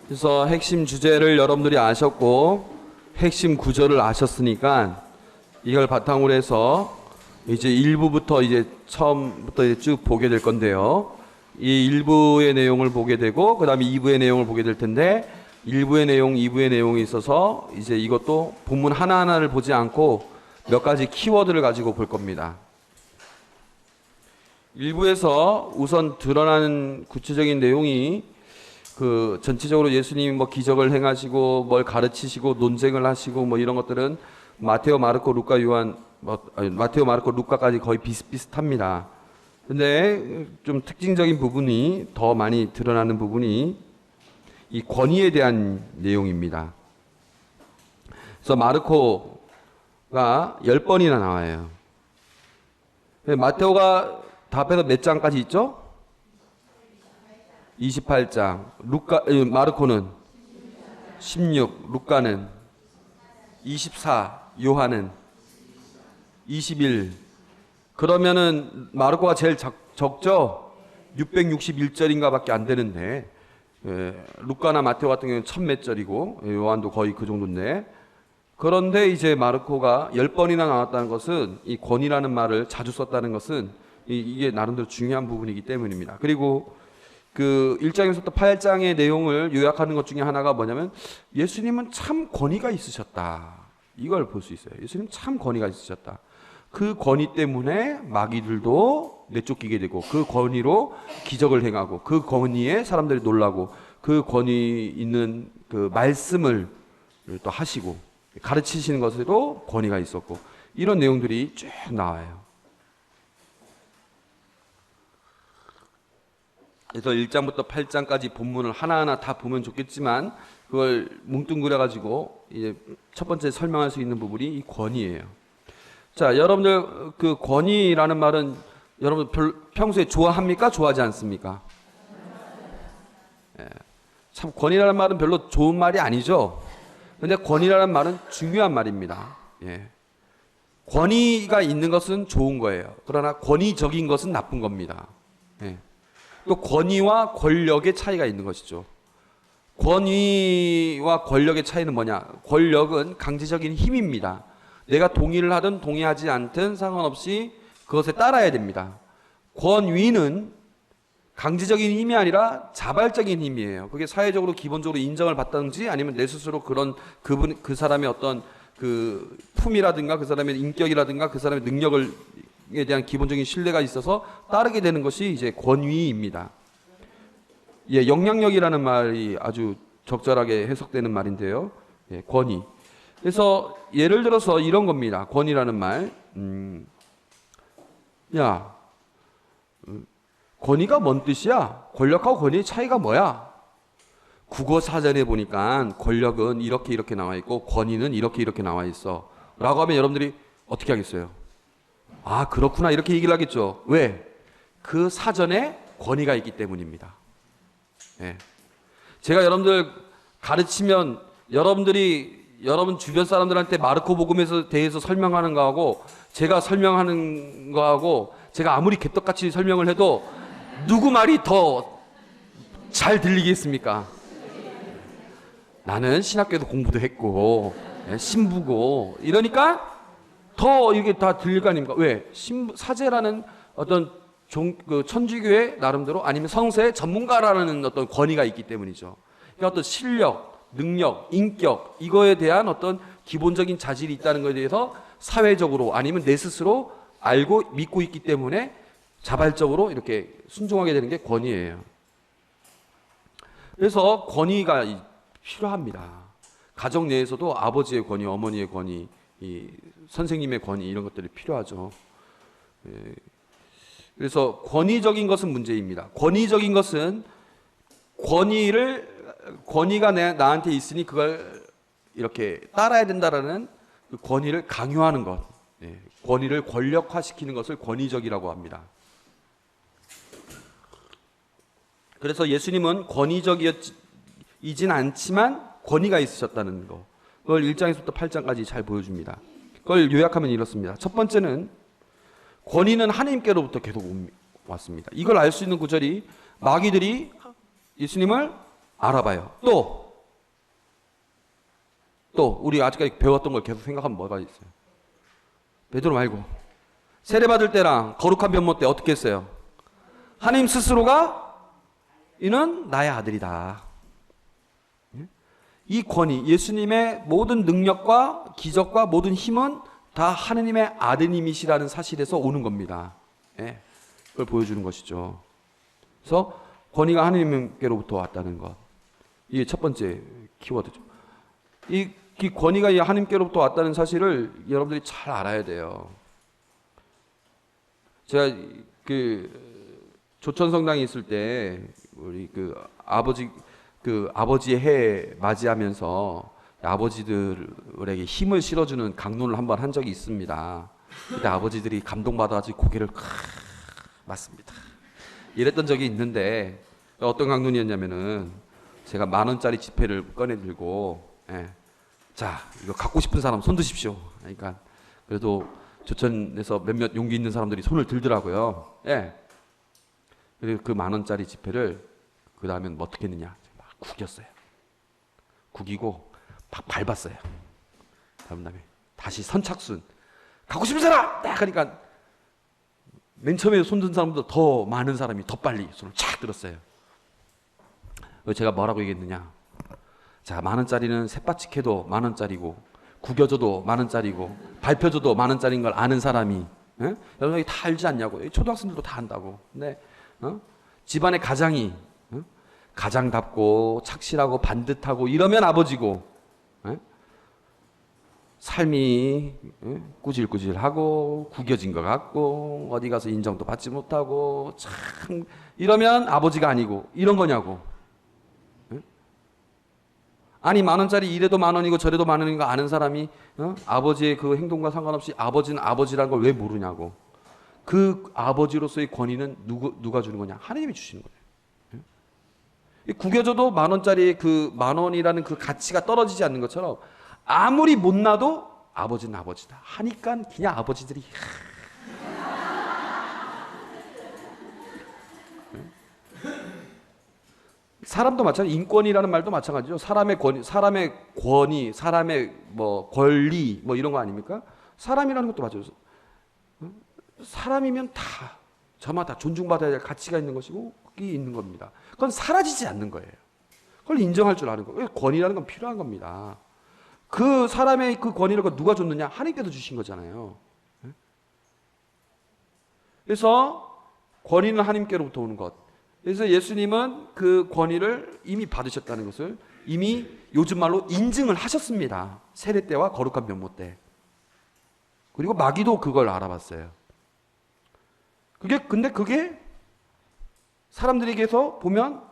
그래서 핵심 주제를 여러분들이 아셨고 핵심 구절을 아셨으니까 이걸 바탕으로 해서 이제 1부부터 이제 처음부터 이제 쭉 보게 될 건데요. 이 1부의 내용을 보게 되고 그다음에 2부의 내용을 보게 될 텐데 1부의 내용, 2부의 내용이 있어서 이제 이것도 본문 하나하나를 보지 않고 몇 가지 키워드를 가지고 볼 겁니다. 1부에서 우선 드러나는 구체적인 내용이 그 전체적으로 예수님이 뭐 기적을 행하시고 뭘 가르치시고 논쟁을 하시고 뭐 이런 것들은 마테오, 마르코, 루카, 요한 마테오, 마르코, 루카까지 거의 비슷비슷합니다. 근데 좀 특징적인 부분이 더 많이 드러나는 부분이 이 권위에 대한 내용입니다. 그래서 마르코가 10번이나 나와요. 마테오가 다 합해서 몇 장까지 있죠? 28장. 마르코는 16, 루카는 24, 요한은 21. 그러면은 마르코가 제일 적죠? 661절인가 밖에 안 되는데, 루카나 마테오 같은 경우는 1000몇 절이고, 요한도 거의 그 정도인데, 그런데 이제 마르코가 10번이나 나왔다는 것은 이 권위라는 말을 자주 썼다는 것은 이게 나름대로 중요한 부분이기 때문입니다. 그리고 그 1장에서부터 8장의 내용을 요약하는 것 중에 하나가 뭐냐면 예수님은 참 권위가 있으셨다. 이걸 볼 수 있어요. 예수님 참 권위가 있으셨다. 그 권위 때문에 마귀들도 내쫓기게 되고 그 권위로 기적을 행하고 그 권위에 사람들이 놀라고 그 권위 있는 그 말씀을 또 하시고 가르치시는 것에도 권위가 있었고 이런 내용들이 쭉 나와요. 그래서 1장부터 8장까지 본문을 하나하나 다 보면 좋겠지만 그걸 뭉뚱그려 가지고 이제 첫 번째 설명할 수 있는 부분이 이 권위예요. 자, 여러분들 그 권위라는 말은 여러분 평소에 좋아합니까? 좋아하지 않습니까? 예. 참 권위라는 말은 별로 좋은 말이 아니죠. 근데 권위라는 말은 중요한 말입니다. 예. 권위가 있는 것은 좋은 거예요. 그러나 권위적인 것은 나쁜 겁니다. 예. 또 권위와 권력의 차이가 있는 것이죠. 권위와 권력의 차이는 뭐냐? 권력은 강제적인 힘입니다. 내가 동의를 하든 동의하지 않든 상관없이 그것에 따라야 됩니다. 권위는 강제적인 힘이 아니라 자발적인 힘이에요. 그게 사회적으로 기본적으로 인정을 받든지 아니면 내 스스로 그 사람의 어떤 그 품이라든가 그 사람의 인격이라든가 그 사람의 능력에 대한 기본적인 신뢰가 있어서 따르게 되는 것이 이제 권위입니다. 예, 영향력이라는 말이 아주 적절하게 해석되는 말인데요. 예, 권위. 그래서 예를 들어서 이런 겁니다. 권위라는 말. 권위가 뭔 뜻이야? 권력하고 권위의 차이가 뭐야? 국어 사전에 보니까 권력은 이렇게 나와 있고 권위는 이렇게 나와 있어. 라고 하면 여러분들이 어떻게 하겠어요? 아, 그렇구나. 이렇게 얘기를 하겠죠. 왜? 그 사전에 권위가 있기 때문입니다. 예. 제가 여러분들 가르치면 여러분 주변 사람들한테 마르코 복음에 대해서 설명하는 거하고 제가 설명하는 거하고 제가 아무리 개떡같이 설명을 해도 누구 말이 더 잘 들리겠습니까? 나는 신학교에도 공부도 했고 신부고 이러니까 더 이게 다 들릴 거 아닙니까? 왜? 사제라는 어떤 천주교의 나름대로 아니면 성서의 전문가라는 어떤 권위가 있기 때문이죠. 그러니까 어떤 실력, 능력, 인격 이거에 대한 어떤 기본적인 자질이 있다는 것에 대해서 사회적으로 아니면 내 스스로 알고 믿고 있기 때문에 자발적으로 이렇게 순종하게 되는 게 권위예요. 그래서 권위가 필요합니다. 가정 내에서도 아버지의 권위, 어머니의 권위, 이 선생님의 권위 이런 것들이 필요하죠. 예. 그래서 권위적인 것은 문제입니다. 권위적인 것은 권위가 나한테 있으니 그걸 이렇게 따라야 된다라는 그 권위를 강요하는 것, 예. 권위를 권력화시키는 것을 권위적이라고 합니다. 그래서 예수님은 권위적이진 않지만 권위가 있으셨다는 거. 그걸 1장에서부터 8장까지 잘 보여줍니다. 그걸 요약하면 이렇습니다. 첫 번째는 권위는 하나님께로부터 계속 왔습니다. 이걸 알 수 있는 구절이 마귀들이 예수님을 알아봐요. 또 우리 아직까지 배웠던 걸 계속 생각하면 뭐가 있어요? 베드로 말고 세례받을 때랑 거룩한 변모 때 어떻게 했어요? 하나님 스스로가 이는 나의 아들이다. 이 권위, 예수님의 모든 능력과 기적과 모든 힘은 다 하느님의 아드님이시라는 사실에서 오는 겁니다. 그걸 보여주는 것이죠. 그래서 권위가 하느님께로부터 왔다는 것, 이게 첫 번째 키워드죠. 이 권위가 하느님께로부터 왔다는 사실을 여러분들이 잘 알아야 돼요. 제가 조천성당에 있을 때 우리 아버지의 해 맞이하면서 아버지들에게 힘을 실어주는 강론을 한번 한 적이 있습니다. 그때 아버지들이 감동받아가지고 고개를 맞습니다. 이랬던 적이 있는데 어떤 강론이었냐면은 제가 10,000원짜리 지폐를 꺼내 들고 자 이거 갖고 싶은 사람 손 드십시오. 그러니까 그래도 조천에서 몇몇 용기 있는 사람들이 손을 들더라고요. 그리고 그 10,000원짜리 지폐를 그 다음에 어떻게 했느냐 막 구겼어요. 구기고 막 밟았어요. 다음에 다시 선착순 갖고 싶은 사람 딱 하니까 맨 처음에 손 든 사람보다 더 많은 사람이 더 빨리 손을 쫙 들었어요. 제가 뭐라고 얘기했느냐? 자, 10,000원짜리는 새바칙해도 10,000원짜리고 구겨줘도 10,000원짜리고 밟혀줘도 10,000원짜리인 걸 아는 사람이 여러분이 다 알지 않냐고. 초등학생들도 다 안다고. 근데 집안의 가장이 가장답고 착실하고 반듯하고 이러면 아버지고 삶이 꾸질꾸질하고 구겨진 것 같고 어디 가서 인정도 받지 못하고 참 이러면 아버지가 아니고 이런 거냐고. 아니 10,000원짜리 이래도 10,000원이고 저래도 10,000원인 거 아는 사람이 아버지의 그 행동과 상관없이 아버지는 아버지라는 걸 왜 모르냐고. 그 아버지로서의 권위는 누가 주는 거냐? 하나님이 주시는 거예요. 구겨져도 10,000원짜리 그 10,000원이라는 그 가치가 떨어지지 않는 것처럼 아무리 못나도 아버지는 아버지다 하니까 그냥 아버지들이 사람도 마찬가지, 인권이라는 말도 마찬가지죠. 사람의 권위, 사람의 뭐 권리 뭐 이런 거 아닙니까? 사람이라는 것도 맞아요. 사람이면 다 저마다 존중받아야 될 가치가 있는 것이고 그게 있는 겁니다. 그건 사라지지 않는 거예요. 그걸 인정할 줄 아는 거예요. 권위라는 건 필요한 겁니다. 그 사람의 그 권위를 누가 줬느냐? 하나님께서 주신 거잖아요. 그래서 권위는 하나님께로부터 오는 것. 그래서 예수님은 그 권위를 이미 받으셨다는 것을 이미 요즘 말로 인증을 하셨습니다. 세례 때와 거룩한 변모 때. 그리고 마귀도 그걸 알아봤어요. 근데 그게 사람들에게서 보면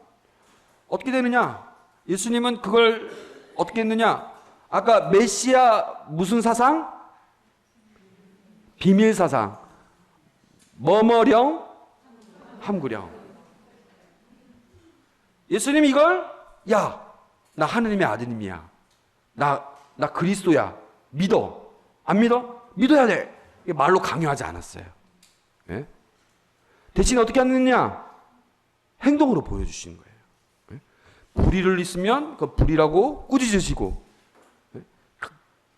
어떻게 되느냐? 예수님은 그걸 어떻게 했느냐? 아까 메시아 무슨 사상? 비밀 사상. 뭐뭐령 함구령. 예수님이 이걸 나 하느님의 아드님이야. 나 그리스도야. 믿어. 안 믿어? 믿어야 돼. 말로 강요하지 않았어요. 네? 대신 어떻게 하느냐? 행동으로 보여주시는 거예요. 네? 불의를 있으면 그 불의라고 꾸짖으시고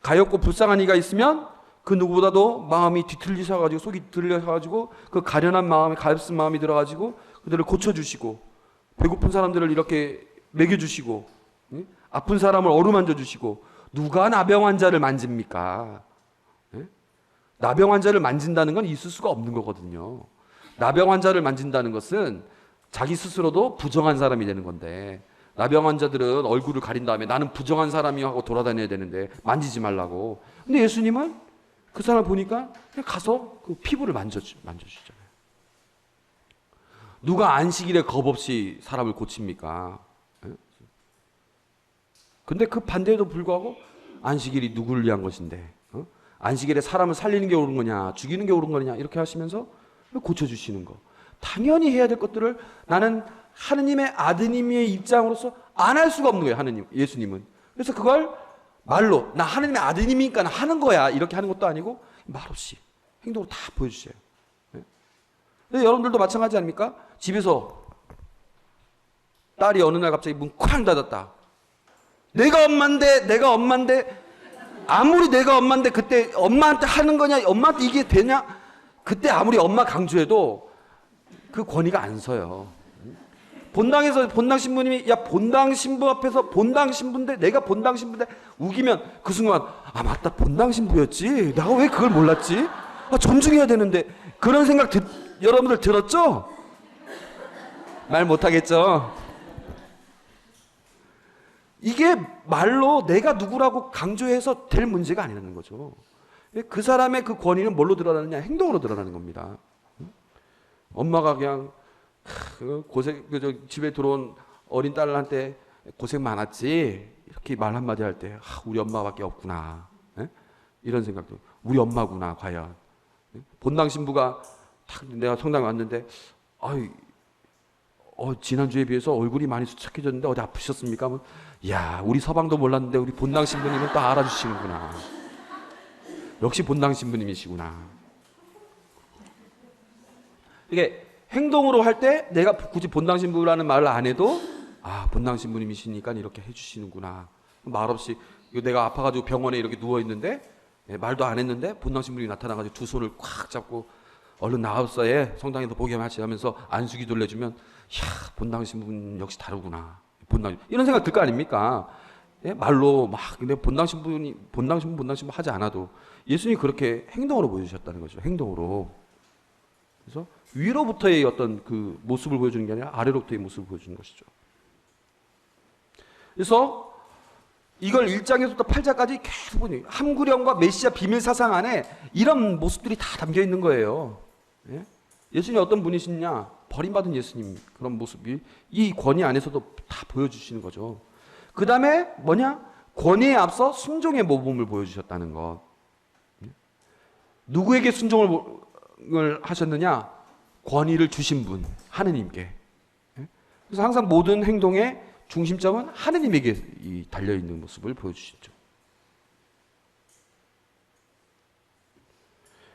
가엾고 불쌍한 이가 있으면 그 누구보다도 마음이 뒤틀리셔가지고 속이 뒤틀려가지고 그 가련한 마음에 가엾은 마음이 들어가지고 그들을 고쳐주시고 배고픈 사람들을 이렇게 먹여주시고 아픈 사람을 어루만져 주시고 누가 나병 환자를 만집니까? 나병 환자를 만진다는 건 있을 수가 없는 거거든요. 나병 환자를 만진다는 것은 자기 스스로도 부정한 사람이 되는 건데 나병 환자들은 얼굴을 가린 다음에 나는 부정한 사람이 하고 돌아다녀야 되는데 만지지 말라고. 근데 예수님은 그 사람을 보니까 그냥 가서 그 피부를 만져주시잖아요. 누가 안식일에 겁 없이 사람을 고칩니까? 근데 그 반대에도 불구하고 안식일이 누구를 위한 것인데 안식일에 사람을 살리는 게 옳은 거냐 죽이는 게 옳은 거냐 이렇게 하시면서 고쳐주시는 거. 당연히 해야 될 것들을 나는 하느님의 아드님의 입장으로서 안 할 수가 없는 거예요. 예수님은. 그래서 그걸 말로 나 하느님의 아드님이니까 하는 거야 이렇게 하는 것도 아니고 말없이 행동으로 다 보여주세요. 여러분들도 마찬가지 아닙니까? 집에서 딸이 어느 날 갑자기 문 쾅 닫았다. 내가 엄마인데 아무리 내가 엄마인데 그때 엄마한테 하는 거냐, 엄마한테 이게 되냐, 그때 아무리 엄마 강조해도 그 권위가 안 서요. 본당에서 본당 신부님이 야 본당 신부 앞에서 본당 신부인데 내가 본당 신부인데 우기면 그 순간 아 맞다 본당 신부였지 내가 왜 그걸 몰랐지, 아 존중해야 되는데, 그런 생각 여러분들 들었죠? 말 못하겠죠? 이게 말로 내가 누구라고 강조해서 될 문제가 아니라는 거죠. 그 사람의 그 권위는 뭘로 드러나느냐, 행동으로 드러나는 겁니다. 엄마가 그냥 고생, 집에 들어온 어린 딸한테 고생 많았지 이렇게 말 한마디 할 때 우리 엄마밖에 없구나, 이런 생각도, 우리 엄마구나 과연. 본당 신부가 딱 내가 성당에 왔는데 지난주에 비해서 얼굴이 많이 수척해졌는데 어디 아프셨습니까? 하면, 야 우리 서방도 몰랐는데 우리 본당 신부님은 또 알아주시는구나. 역시 본당 신부님이시구나. 이게 행동으로 할 때 내가 굳이 본당 신부라는 말을 안 해도 본당 신부님이시니까 이렇게 해주시는구나. 말없이 내가 아파가지고 병원에 이렇게 누워 있는데 말도 안 했는데 본당 신부님이 나타나가지고 두 손을 꽉 잡고 얼른 나옵사에 성당에서 보게 하시면서 안수기 돌려주면 본당 신부님 역시 다르구나. 이런 생각 들 거 아닙니까? 말로 막 근데 본당 신부 하지 않아도 예수님이 그렇게 행동으로 보여주셨다는 거죠. 행동으로. 그래서 위로부터의 어떤 그 모습을 보여주는 게 아니라 아래로부터의 모습을 보여주는 것이죠. 그래서 이걸 1장에서부터 8장까지 계속 보니 함구령과 메시아 비밀 사상 안에 이런 모습들이 다 담겨 있는 거예요. 예수님이 어떤 분이시냐, 버림받은 예수님, 그런 모습이 이 권위 안에서도 다 보여주시는 거죠. 그 다음에 뭐냐, 권위에 앞서 순종의 모범을 보여주셨다는 것. 누구에게 순종을 하셨느냐, 권위를 주신 분, 하느님께. 그래서 항상 모든 행동의 중심점은 하느님에게 달려있는 모습을 보여주시죠.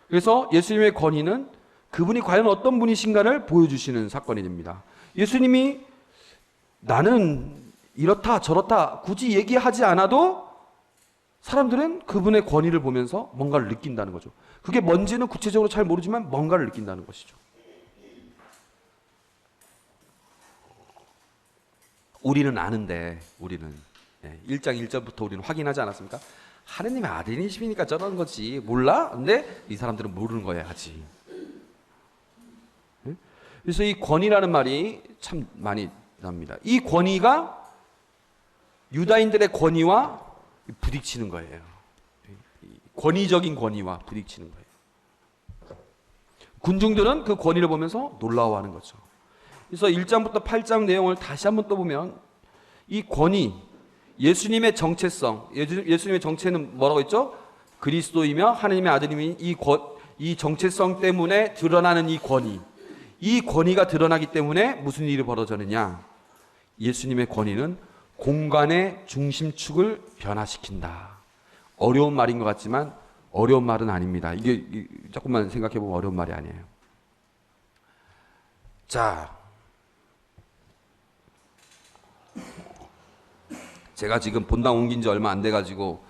그래서 예수님의 권위는 그분이 과연 어떤 분이신가를 보여주시는 사건이 됩니다. 예수님이 나는 이렇다 저렇다 굳이 얘기하지 않아도 사람들은 그분의 권위를 보면서 뭔가를 느낀다는 거죠. 그게 뭔지는 구체적으로 잘 모르지만 뭔가를 느낀다는 것이죠. 우리는 아는데, 우리는 1장 1절부터 우리는 확인하지 않았습니까? 하느님의 아들이시니까 저러는 거지. 몰라? 근데 이 사람들은 모르는 거야 아직. 그래서 이 권위라는 말이 참 많이 납니다. 이 권위가 유다인들의 권위와 부딪히는 거예요. 권위적인 권위와 부딪히는 거예요. 군중들은 그 권위를 보면서 놀라워하는 거죠. 그래서 1장부터 8장 내용을 다시 한번 또 보면 이 권위, 예수님의 정체성, 예수님의 정체는 뭐라고 했죠? 그리스도이며 하나님의 아들님이 이 정체성 때문에 드러나는 이 권위가 드러나기 때문에 무슨 일이 벌어졌느냐? 예수님의 권위는 공간의 중심축을 변화시킨다. 어려운 말인 것 같지만 어려운 말은 아닙니다. 이게 조금만 생각해 보면 어려운 말이 아니에요. 자, 제가 지금 본당 옮긴 지 얼마 안 돼가지고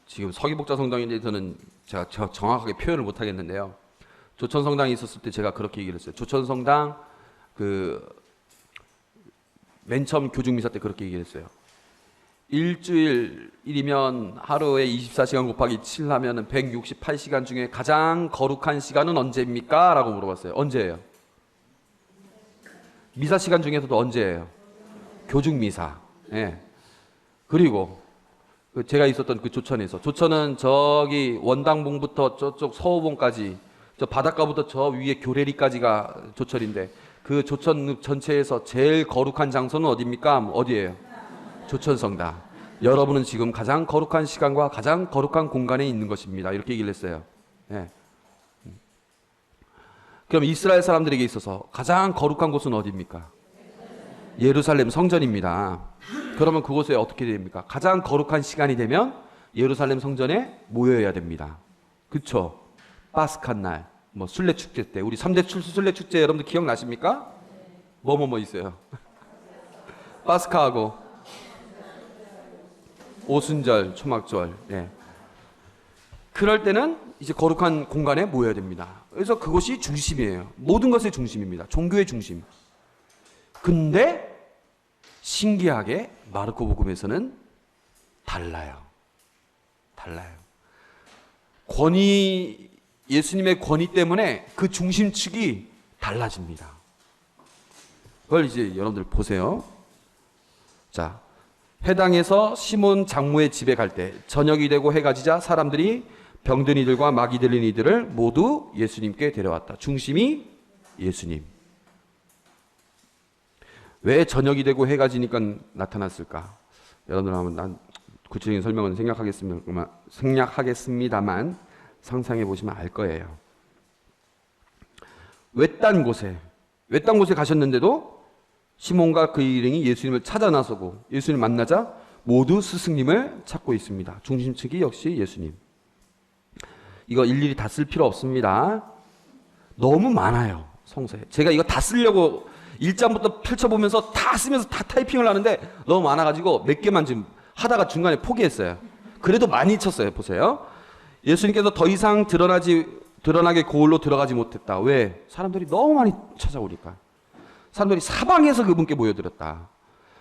지금 서기복자 성당에 대해서는 제가 정확하게 표현을 못 하겠는데요. 조천 성당에 있었을 때 제가 그렇게 얘기를 했어요. 조천 성당 맨 처음 교중 미사 때 그렇게 얘기를 했어요. 일주일이면 하루에 24시간 곱하기 7 하면은 168시간 중에 가장 거룩한 시간은 언제입니까? 라고 물어봤어요. 언제예요? 미사 시간 중에서도 언제예요? 교중 미사. 예. 그리고 제가 있었던 그 조천에서, 조천은 저기 원당봉부터 저쪽 서호봉까지, 저 바닷가부터 저 위에 교래리까지가 조천인데, 그 조천 전체에서 제일 거룩한 장소는 어디입니까? 어디예요? 조천성당. 여러분은 지금 가장 거룩한 시간과 가장 거룩한 공간에 있는 것입니다. 이렇게 얘기를 했어요. 예. 그럼 이스라엘 사람들에게 있어서 가장 거룩한 곳은 어디입니까? 예루살렘 성전입니다. 그러면 그곳에 어떻게 됩니까? 가장 거룩한 시간이 되면 예루살렘 성전에 모여야 됩니다. 그쵸? 파스칸 날, 순례 축제 때, 우리 3대 순례 축제 여러분들 기억나십니까? 뭐 있어요? 파스카하고 오순절, 초막절. 네. 그럴 때는 이제 거룩한 공간에 모여야 됩니다. 그래서 그것이 중심이에요. 모든 것의 중심입니다. 종교의 중심. 근데 신기하게 마르코 복음에서는 달라요. 권위, 예수님의 권위 때문에 그 중심축이 달라집니다. 그걸 이제 여러분들 보세요. 자, 회당에서 시몬 장모의 집에 갈 때 저녁이 되고 해가 지자 사람들이 병든 이들과 마귀 들린 이들을 모두 예수님께 데려왔다. 중심이 예수님. 왜 저녁이 되고 해가 지니까 나타났을까? 여러분들 한번 난 구체적인 설명은 생략하겠습니다만 상상해 보시면 알 거예요. 외딴 곳에 가셨는데도 시몬과 그 일행이 예수님을 찾아 나서고 예수님을 만나자 모두 스승님을 찾고 있습니다. 중심축이 역시 예수님. 이거 일일이 다 쓸 필요 없습니다. 너무 많아요, 성서에. 제가 이거 다 쓰려고 1장부터 펼쳐보면서 다 쓰면서 다 타이핑을 하는데 너무 많아가지고 몇 개만 지금 하다가 중간에 포기했어요. 그래도 많이 쳤어요. 보세요. 예수님께서 더 이상 드러나게 고을로 들어가지 못했다. 왜? 사람들이 너무 많이 찾아오니까. 사람들이 사방에서 그분께 모여들었다.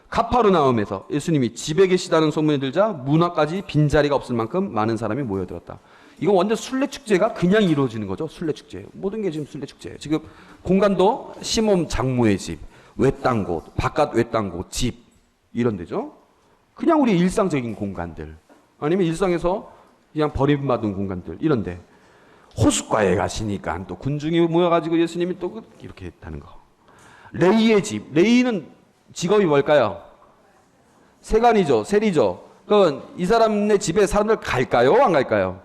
가파르나움에서 예수님이 집에 계시다는 소문이 들자 문 앞까지 빈자리가 없을 만큼 많은 사람이 모여들었다. 이거 완전 순례축제가 그냥 이루어지는 거죠. 순례축제. 모든 게 지금 순례축제예요. 지금 공간도 시몬 장모의 집, 외딴 곳, 바깥 외딴 곳, 집 이런 데죠. 그냥 우리 일상적인 공간들 아니면 일상에서 그냥 버림받은 공간들 이런 데. 호숫가에 가시니까 또 군중이 모여가지고 예수님이 또 이렇게 했다는 거. 레이의 집. 레이는 직업이 뭘까요? 세간이죠. 세리죠. 그럼 이 사람네 집에 사람들 갈까요? 안 갈까요?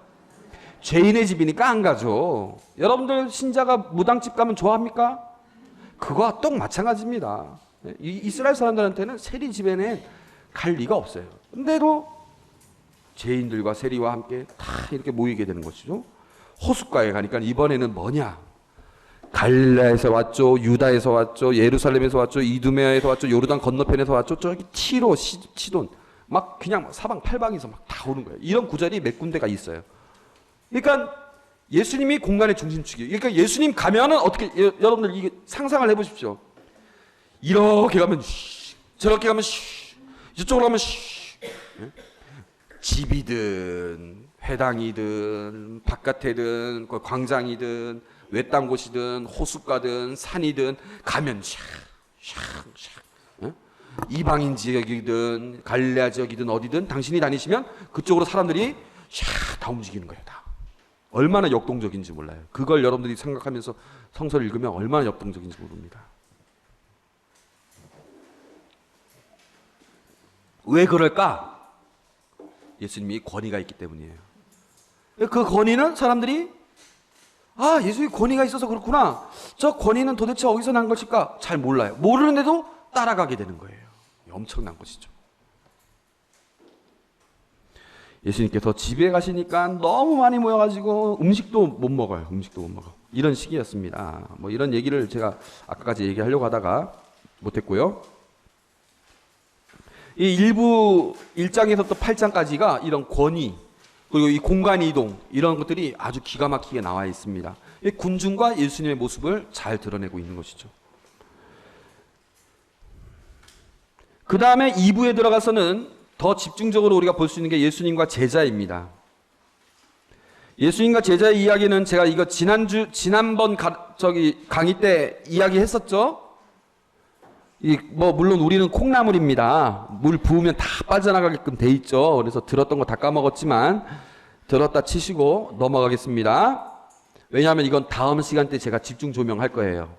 죄인의 집이니까 안 가죠. 여러분들 신자가 무당집 가면 좋아합니까? 그거와 똑 마찬가지입니다. 이스라엘 사람들한테는 세리 집에는 갈 리가 없어요. 근데도 죄인들과 세리와 함께 다 이렇게 모이게 되는 것이죠. 호숫가에 가니까 이번에는 뭐냐? 갈릴리아에서 왔죠, 유다에서 왔죠, 예루살렘에서 왔죠, 이두메아에서 왔죠, 요르단 건너편에서 왔죠, 저기 티로, 시돈 막 그냥 사방팔방에서 막 다 오는 거예요. 이런 구절이 몇 군데가 있어요. 그러니까 예수님이 공간의 중심축이에요. 그러니까 예수님 가면은 어떻게 여러분들 이게 상상을 해보십시오. 이렇게 가면 쉬, 저렇게 가면 쉬, 이쪽으로 가면 쉬. 집이든 회당이든 바깥이든 광장이든 외딴 곳이든 호숫가든 산이든 가면 샥샥샥 이방인 지역이든 갈릴레아 지역이든 어디든 당신이 다니시면 그쪽으로 사람들이 샥 다 움직이는 거예요. 다. 얼마나 역동적인지 몰라요. 그걸 여러분들이 생각하면서 성서를 읽으면 얼마나 역동적인지 모릅니다. 왜 그럴까? 예수님이 권위가 있기 때문이에요. 그 권위는 사람들이 예수님이 권위가 있어서 그렇구나. 저 권위는 도대체 어디서 난 것일까? 잘 몰라요. 모르는데도 따라가게 되는 거예요. 엄청난 것이죠. 예수님께서 집에 가시니까 너무 많이 모여가지고 음식도 못 먹어요. 이런 시기였습니다. 뭐 이런 얘기를 제가 아까까지 얘기하려고 하다가 못했고요. 이 일부 1장에서부터 8장까지가 이런 권위 그리고 이 공간 이동 이런 것들이 아주 기가 막히게 나와 있습니다. 군중과 예수님의 모습을 잘 드러내고 있는 것이죠. 그 다음에 2부에 들어가서는 더 집중적으로 우리가 볼 수 있는 게 예수님과 제자입니다. 예수님과 제자의 이야기는 제가 이거 지난번 강의 때 이야기했었죠. 물론 우리는 콩나물입니다. 물 부으면 다 빠져나가게끔 돼 있죠. 그래서 들었던 거 다 까먹었지만 들었다 치시고 넘어가겠습니다. 왜냐하면 이건 다음 시간 때 제가 집중 조명할 거예요.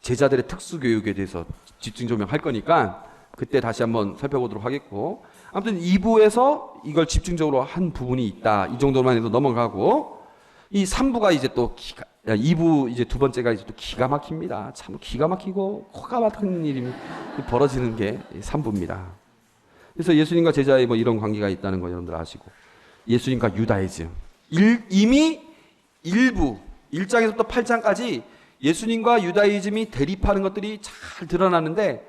제자들의 특수 교육에 대해서 집중 조명할 거니까 그때 다시 한번 살펴보도록 하겠고, 아무튼 2부에서 이걸 집중적으로 한 부분이 있다. 이 정도만 해서 넘어가고, 이 3부가 이제 또 2부 이제 두 번째가 이제 또 기가 막힙니다. 참 기가 막히고 코가 막히는 일이 벌어지는 게 3부입니다. 그래서 예수님과 제자의 뭐 이런 관계가 있다는 거 여러분들 아시고, 예수님과 유다이즘 이미 1장에서부터 8장까지 예수님과 유다이즘이 대립하는 것들이 잘 드러나는데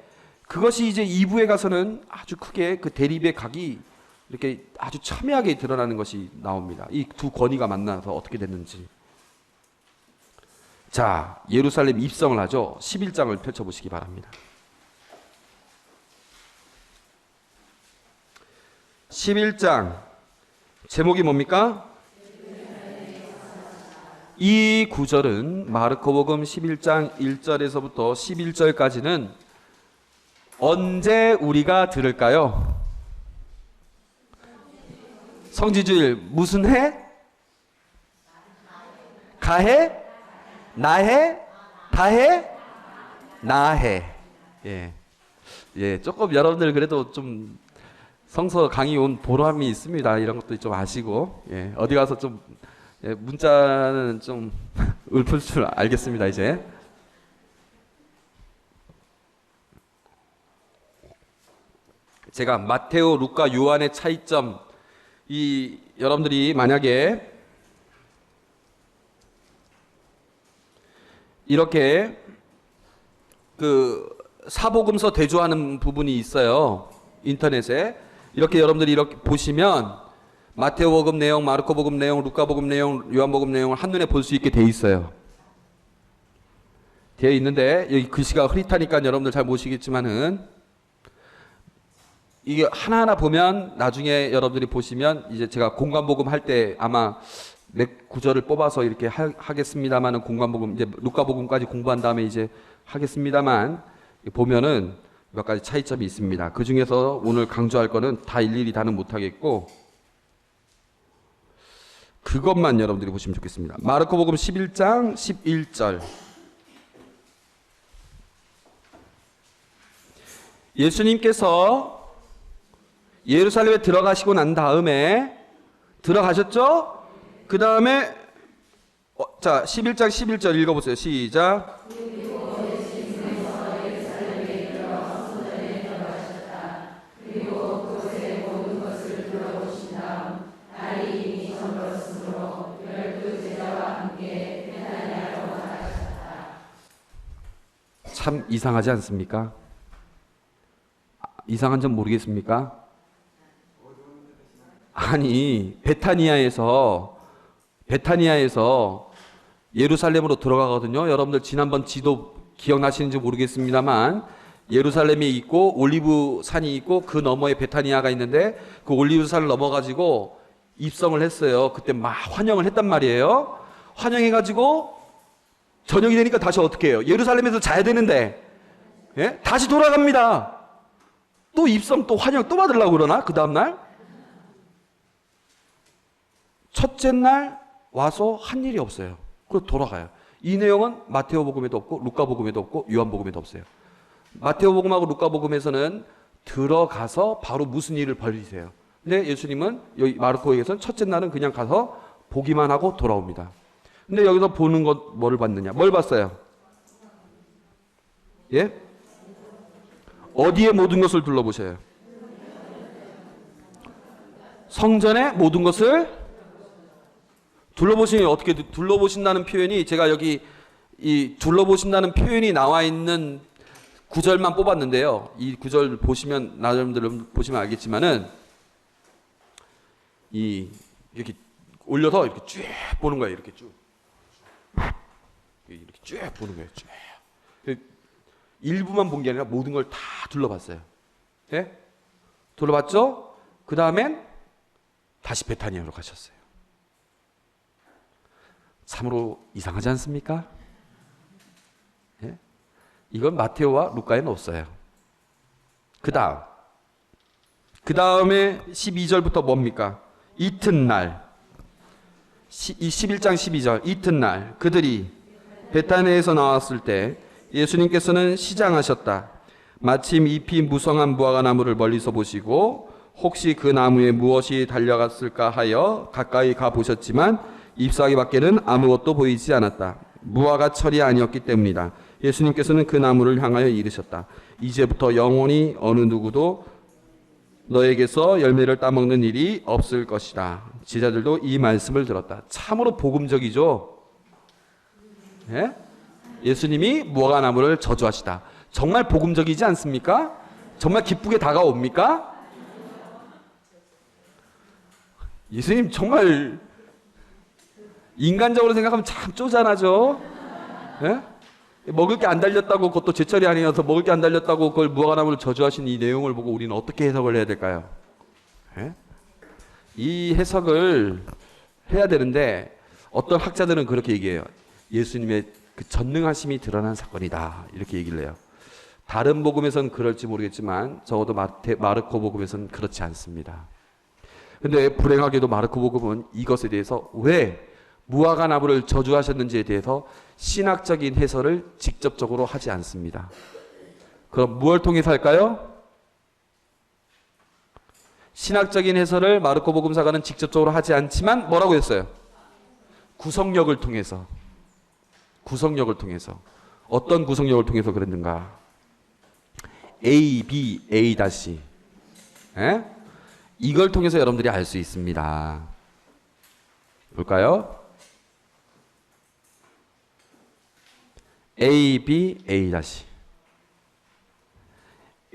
그것이 이제 2부에 가서는 아주 크게 그 대립의 각이 이렇게 아주 첨예하게 드러나는 것이 나옵니다. 이 두 권위가 만나서 어떻게 됐는지. 자, 예루살렘 입성을 하죠. 11장을 펼쳐보시기 바랍니다. 11장 제목이 뭡니까? 이 구절은 마르코복음 11장 1절에서부터 11절까지는 언제 우리가 들을까요? 성지주일 무슨 해? 가해? 나해? 다해? 나해. 예. 예, 조금 여러분들 그래도 좀 성서 강의 온 보람이 있습니다. 이런 것도 좀 아시고. 예. 어디 가서 좀 예, 문자는 좀 읊을 줄 알겠습니다, 이제. 제가 마테오, 루카, 요한의 차이점, 이 여러분들이 만약에 이렇게 그 사복음서 대조하는 부분이 있어요. 인터넷에. 이렇게 여러분들이 이렇게 보시면 마테오복음 내용, 마르코복음 내용, 루카복음 내용, 요한복음 내용을 한눈에 볼 수 있게 돼 있어요. 되어 있는데 여기 글씨가 흐릿하니까 여러분들 잘 모르시겠지만은 이게 하나하나 보면 나중에 여러분들이 보시면 이제 제가 공관복음 할 때 아마 몇 구절을 뽑아서 이렇게 하겠습니다만은 공관복음 이제 루카복음까지 공부한 다음에 이제 하겠습니다만 보면은 몇 가지 차이점이 있습니다. 그 중에서 오늘 강조할 거는 다 일일이 다는 못하겠고 그것만 여러분들이 보시면 좋겠습니다. 마르코복음 11장 11절. 예수님께서 예루살렘에 들어가시고 난 다음에 들어가셨죠? 그 다음에 자 11장 11절 읽어보세요. 시작. 참 이상하지 않습니까? 이상한 점 모르겠습니까? 아니 베타니아에서 예루살렘으로 들어가거든요. 여러분들 지난번 지도 기억나시는지 모르겠습니다만 예루살렘이 있고 올리브 산이 있고 그 너머에 베타니아가 있는데 그 올리브 산을 넘어가지고 입성을 했어요. 그때 막 환영을 했단 말이에요. 환영해가지고 저녁이 되니까 다시 어떻게 해요? 예루살렘에서 자야 되는데 예? 다시 돌아갑니다. 또 입성 또 환영 또 받으려고 그러나? 그 다음날? 첫째 날 와서 한 일이 없어요. 그래서 돌아가요. 이 내용은 마테오복음에도 없고 루카복음에도 없고 요한복음에도 없어요. 마테오복음하고 루카복음에서는 들어가서 바로 무슨 일을 벌이세요. 근데 예수님은 여기 마르코에서는 첫째 날은 그냥 가서 보기만 하고 돌아옵니다. 근데 여기서 보는 것 뭐를 봤느냐? 뭘 봤어요? 예? 어디에 모든 것을 둘러보셔요? 성전의 모든 것을 둘러보시니 어떻게 둘러보신다는 표현이 제가 여기 이 둘러보신다는 표현이 나와 있는 구절만 뽑았는데요. 이 구절 보시면 나름대로 보시면 알겠지만은 이 이렇게 올려서 이렇게 쭉 보는 거예요. 이렇게 쭉 보는 거예요. 쭉 일부만 본 게 아니라 모든 걸 다 둘러봤어요. 예? 둘러봤죠? 그 다음엔 다시 베타니아로 가셨어요. 참으로 이상하지 않습니까? 예? 이건 마테오와 루카에는 없어요. 그 다음에 12절부터 뭡니까? 이튿날 이 11장 12절 이튿날 그들이 베타니아에서 나왔을 때 예수님께서는 시장하셨다. 마침 잎이 무성한 무화과 나무를 멀리서 보시고 혹시 그 나무에 무엇이 달려갔을까 하여 가까이 가 보셨지만 잎사귀 밖에는 아무것도 보이지 않았다. 무화과 철이 아니었기 때문이다. 예수님께서는 그 나무를 향하여 이르셨다. 이제부터 영원히 어느 누구도 너에게서 열매를 따먹는 일이 없을 것이다. 제자들도 이 말씀을 들었다. 참으로 복음적이죠. 예? 예수님이 무화과 나무를 저주하시다. 정말 복음적이지 않습니까? 정말 기쁘게 다가옵니까? 예수님 정말 인간적으로 생각하면 참 쪼잔하죠. 예? 먹을 게 안 달렸다고, 그것도 제철이 아니어서 먹을 게 안 달렸다고 그걸 무화과나무를 저주하신 이 내용을 보고 우리는 어떻게 해석을 해야 될까요? 예? 이 해석을 해야 되는데 어떤 학자들은 그렇게 얘기해요. 예수님의 그 전능하심이 드러난 사건이다, 이렇게 얘기를 해요. 다른 복음에서는 그럴지 모르겠지만 적어도 마르코 복음에서는 그렇지 않습니다. 근데 불행하게도 마르코 복음은 이것에 대해서 왜 무화과 나무를 저주하셨는지에 대해서 신학적인 해설을 직접적으로 하지 않습니다. 그럼 무엇을 통해서 할까요? 신학적인 해설을 마르코 복음사가는 직접적으로 하지 않지만 뭐라고 했어요? 구성력을 통해서. 구성력을 통해서. 어떤 구성력을 통해서 그랬는가? A, B, A 다시. 예? 이걸 통해서 여러분들이 알 수 있습니다. 볼까요? A, B, A 다시.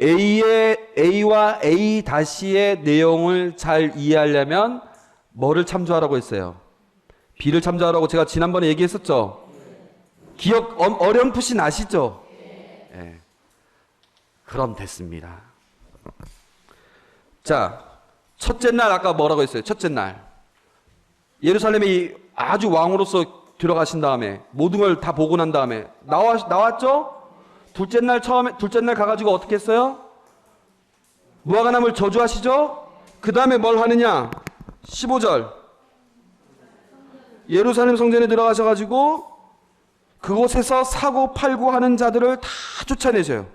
A와 A 다시의 내용을 잘 이해하려면 뭐를 참조하라고 했어요? B를 참조하라고 제가 지난번에 얘기했었죠? 기억 어렴풋이 나시죠? 네. 그럼 됐습니다. 자, 첫째 날 아까 뭐라고 했어요? 첫째 날 예루살렘이 아주 왕으로서 들어가신 다음에 모든 걸 다 보고 난 다음에 나왔죠? 둘째 날 가가지고 어떻게 했어요? 무화과나무를 저주하시죠? 그 다음에 뭘 하느냐? 15절 예루살렘 성전에 들어가셔가지고 그곳에서 사고 팔고 하는 자들을 다 쫓아내셔요.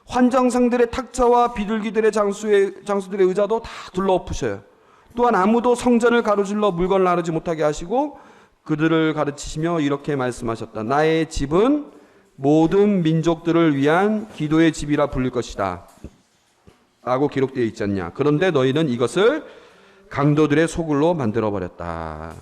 환정상들의 탁자와 비둘기들의 장수들의 의자도 다 둘러엎으셔요. 또한 아무도 성전을 가로질러 물건을 나르지 못하게 하시고 그들을 가르치시며 이렇게 말씀하셨다. 나의 집은 모든 민족들을 위한 기도의 집이라 불릴 것이다 라고 기록되어 있지 않냐. 그런데 너희는 이것을 강도들의 소굴로 만들어버렸다.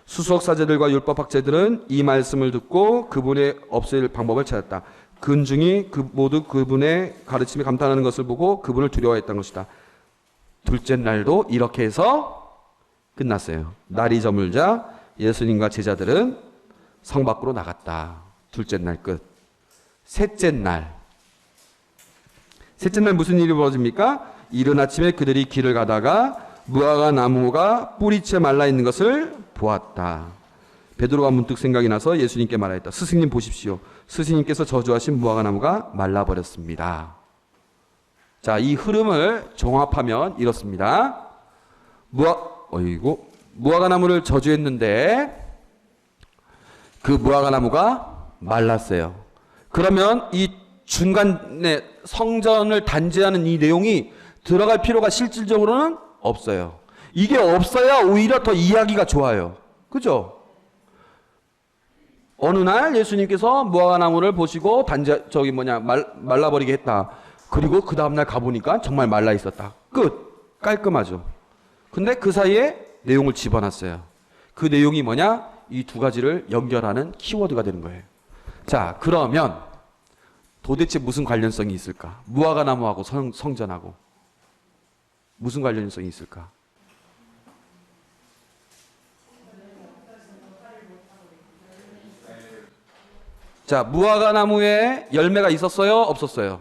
수석사제들과 율법학자들은 이 말씀을 듣고 그분의 없앨 방법을 찾았다. 근중이 모두 그분의 가르침에 감탄하는 것을 보고 그분을 두려워했던 것이다. 둘째 날도 이렇게 해서 끝났어요. 날이 저물자 예수님과 제자들은 성 밖으로 나갔다. 둘째 날 끝. 셋째 날 무슨 일이 벌어집니까? 이른 아침에 그들이 길을 가다가 무화과 나무가 뿌리채 말라 있는 것을 보았다. 베드로가 문득 생각이 나서 예수님께 말하였다. 스승님 보십시오. 스승님께서 저주하신 무화과 나무가 말라버렸습니다. 자, 이 흐름을 종합하면 이렇습니다. 무화과 나무를 저주했는데 그 무화과 나무가 말랐어요. 그러면 이 중간에 성전을 단죄하는 이 내용이 들어갈 필요가 실질적으로는 없어요. 이게 없어야 오히려 더 이해하기가 좋아요. 그죠? 어느 날 예수님께서 무화과 나무를 보시고 말라버리게 했다. 그리고 그 다음날 가보니까 정말 말라 있었다. 끝. 깔끔하죠. 근데 그 사이에 내용을 집어넣었어요. 그 내용이 뭐냐? 이 두 가지를 연결하는 키워드가 되는 거예요. 자, 그러면 도대체 무슨 관련성이 있을까? 무화과 나무하고 성전하고 무슨 관련성이 있을까? 자, 무화과 나무에 열매가 있었어요? 없었어요?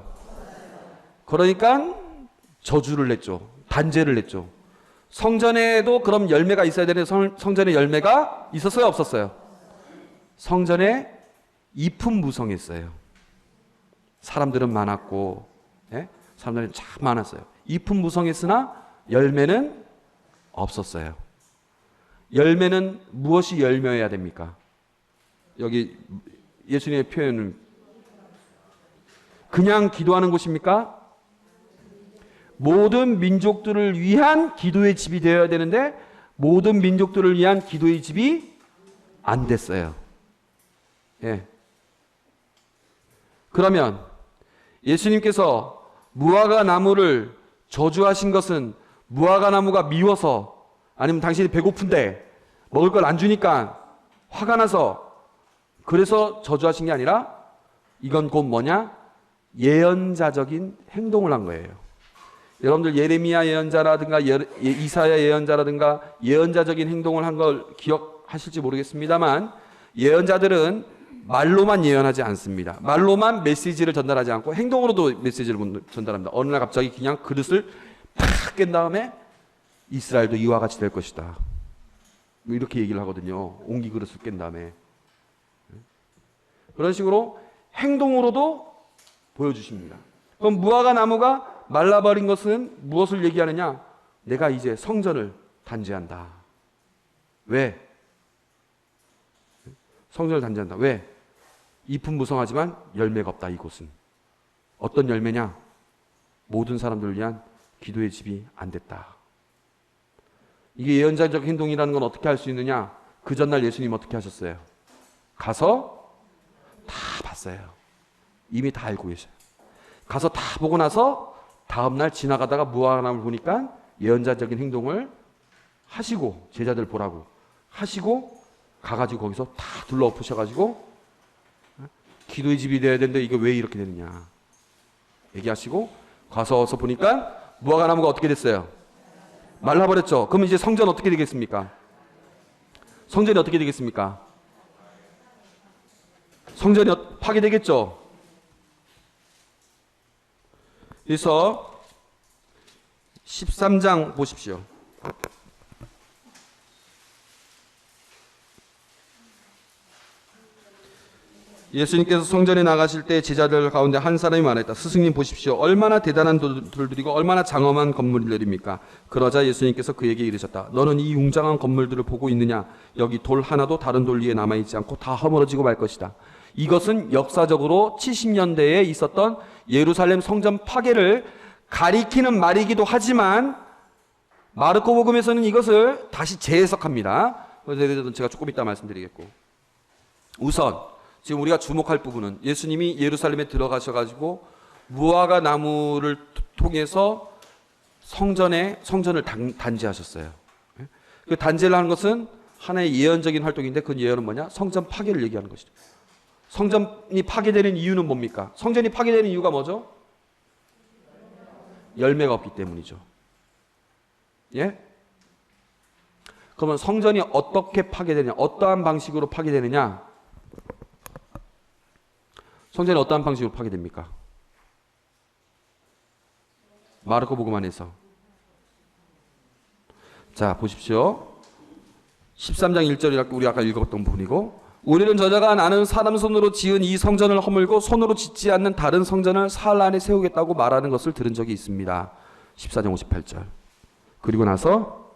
그러니까 저주를 냈죠. 단죄를 냈죠. 성전에도 그럼 열매가 있어야 되는데 성전에 열매가 있었어요? 없었어요? 성전에 잎은 무성했어요. 사람들은 많았고, 예? 사람들은 참 많았어요. 잎은 무성했으나 열매는 없었어요. 열매는 무엇이 열매여야 됩니까? 여기 예수님의 표현은 그냥 기도하는 곳입니까? 모든 민족들을 위한 기도의 집이 되어야 되는데 모든 민족들을 위한 기도의 집이 안 됐어요. 예. 그러면 예수님께서 무화과 나무를 저주하신 것은 무화과 나무가 미워서 아니면 당신이 배고픈데 먹을 걸 안 주니까 화가 나서 그래서 저주하신 게 아니라 이건 곧 뭐냐? 예언자적인 행동을 한 거예요. 여러분들 예레미야 예언자라든가 이사야 예언자라든가 예언자적인 행동을 한 걸 기억하실지 모르겠습니다만, 예언자들은 말로만 예언하지 않습니다. 말로만 메시지를 전달하지 않고 행동으로도 메시지를 전달합니다. 어느 날 갑자기 그냥 그릇을 팍 깬 다음에 이스라엘도 이와 같이 될 것이다, 뭐 이렇게 얘기를 하거든요. 옹기 그릇을 깬 다음에. 그런 식으로 행동으로도 보여주십니다. 그럼 무화과 나무가 말라버린 것은 무엇을 얘기하느냐? 내가 이제 성전을 단죄한다. 왜? 성전을 단죄한다. 왜? 잎은 무성하지만 열매가 없다. 이곳은 어떤 열매냐? 모든 사람들을 위한 기도의 집이 안 됐다. 이게 예언자적 행동이라는 건 어떻게 할 수 있느냐? 그 전날 예수님 어떻게 하셨어요? 가서 다 봤어요. 이미 다 알고 계셔요. 가서 다 보고 나서 다음날 지나가다가 무화과나무를 보니까 예언자적인 행동을 하시고, 제자들 보라고 하시고 가가지고 거기서 다 둘러엎으셔가지고 기도의 집이 돼야 되는데 이게 왜 이렇게 되느냐 얘기하시고, 가서 보니까 무화과나무가 어떻게 됐어요? 말라버렸죠. 그럼 이제 성전 어떻게 되겠습니까? 성전이 어떻게 되겠습니까? 성전이 파괴되겠죠. 그래서 13장 보십시오. 예수님께서 성전에 나가실 때 제자들 가운데 한 사람이 말했다. 스승님 보십시오. 얼마나 대단한 돌들이고 얼마나 장엄한 건물들입니까? 그러자 예수님께서 그에게 이르셨다. 너는 이 웅장한 건물들을 보고 있느냐? 여기 돌 하나도 다른 돌 위에 남아있지 않고 다 허물어지고 말 것이다. 이것은 역사적으로 70년대에 있었던 예루살렘 성전 파괴를 가리키는 말이기도 하지만 마르코 복음에서는 이것을 다시 재해석합니다. 그래서 제가 조금 이따 말씀드리겠고, 우선 지금 우리가 주목할 부분은 예수님이 예루살렘에 들어가셔가지고 무화과 나무를 통해서 성전을 단죄하셨어요. 그 단죄를 하는 것은 하나의 예언적인 활동인데, 그 예언은 뭐냐? 성전 파괴를 얘기하는 것이죠. 성전이 파괴되는 이유는 뭡니까? 성전이 파괴되는 이유가 뭐죠? 열매가 없기 때문이죠. 예? 그러면 성전이 어떻게 파괴되느냐? 어떠한 방식으로 파괴되느냐? 성전이 어떠한 방식으로 파괴됩니까? 마르코 복음 안에서. 자, 보십시오. 13장 1절이라고 우리 아까 읽었던 부분이고, 우리는 저자가 나는 사람 손으로 지은 이 성전을 허물고 손으로 짓지 않는 다른 성전을 사흘 안에 세우겠다고 말하는 것을 들은 적이 있습니다. 14장 58절. 그리고 나서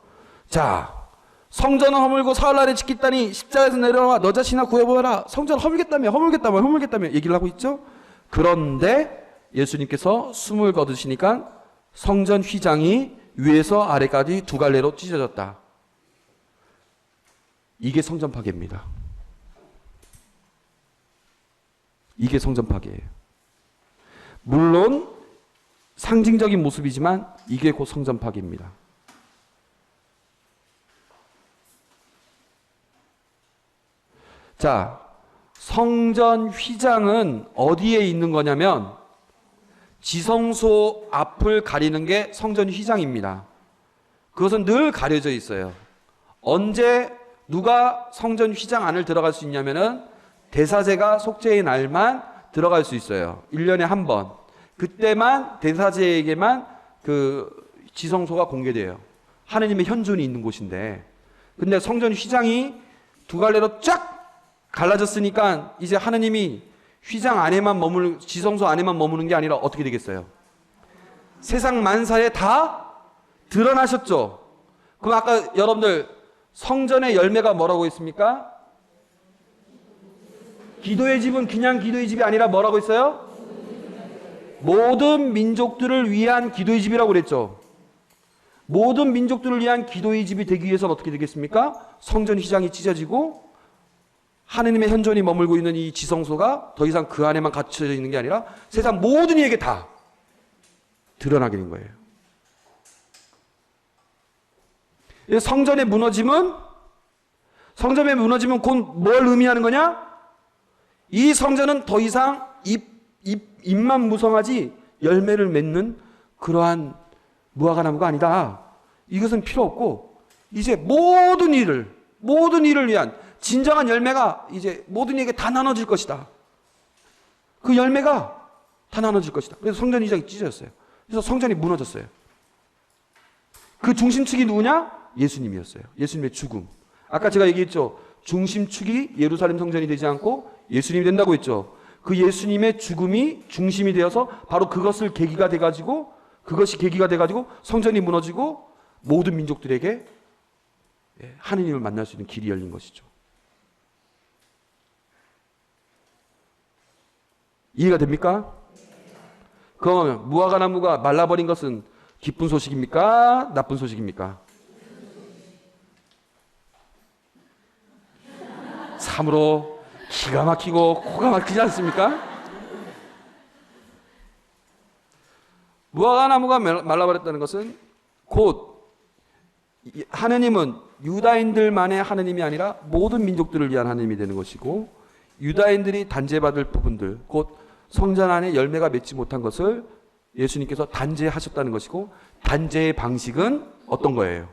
자, 성전을 허물고 사흘 안에 짓겠다니 십자가에서 내려와 너 자신이나 구해보아라. 성전을 허물겠다며 얘기를 하고 있죠. 그런데 예수님께서 숨을 거두시니까 성전 휘장이 위에서 아래까지 두 갈래로 찢어졌다. 이게 성전 파괴입니다. 이게 성전 파괴예요. 물론 상징적인 모습이지만 이게 곧 성전 파괴입니다. 자, 성전 휘장은 어디에 있는 거냐면 지성소 앞을 가리는 게 성전 휘장입니다. 그것은 늘 가려져 있어요. 언제 누가 성전 휘장 안을 들어갈 수 있냐면은 대사제가 속죄의 날만 들어갈 수 있어요. 1년에 한 번. 그때만 대사제에게만 그 지성소가 공개돼요. 하느님의 현존이 있는 곳인데, 근데 성전 휘장이 두 갈래로 쫙 갈라졌으니까 이제 하느님이 휘장 안에만 지성소 안에만 머무는 게 아니라 어떻게 되겠어요? 세상 만사에 다 드러나셨죠. 그럼 아까 여러분들 성전의 열매가 뭐라고 했습니까? 기도의 집은 그냥 기도의 집이 아니라 뭐라고 했어요? 모든 민족들을 위한 기도의 집이라고 그랬죠. 모든 민족들을 위한 기도의 집이 되기 위해서는 어떻게 되겠습니까? 성전 휘장이 찢어지고 하느님의 현존이 머물고 있는 이 지성소가 더 이상 그 안에만 갇혀져 있는 게 아니라 세상 모든 이에게 다 드러나게 된 거예요. 성전의 무너짐은 곧 뭘 의미하는 거냐? 이 성전은 더 이상 잎 잎만 무성하지 열매를 맺는 그러한 무화과 나무가 아니다. 이것은 필요 없고 이제 모든 일을 위한 진정한 열매가 이제 모든 이에게 다 나눠질 것이다. 그 열매가 다 나눠질 것이다. 그래서 성전 이장이 찢어졌어요. 그래서 성전이 무너졌어요. 그 중심축이 누구냐? 예수님이었어요. 예수님의 죽음. 아까 제가 얘기했죠. 중심축이 예루살렘 성전이 되지 않고 예수님이 된다고 했죠. 그 예수님의 죽음이 중심이 되어서 바로 그것이 계기가 돼가지고 성전이 무너지고 모든 민족들에게 하느님을 만날 수 있는 길이 열린 것이죠. 이해가 됩니까? 그럼 무화과 나무가 말라버린 것은 기쁜 소식입니까? 나쁜 소식입니까? 참으로 기가 막히고 코가 막히지 않습니까? 무화과 나무가 말라버렸다는 것은 곧 하느님은 유다인들만의 하느님이 아니라 모든 민족들을 위한 하느님이 되는 것이고, 유다인들이 단죄받을 부분들, 곧 성전 안에 열매가 맺지 못한 것을 예수님께서 단죄하셨다는 것이고, 단죄의 방식은 어떤 거예요?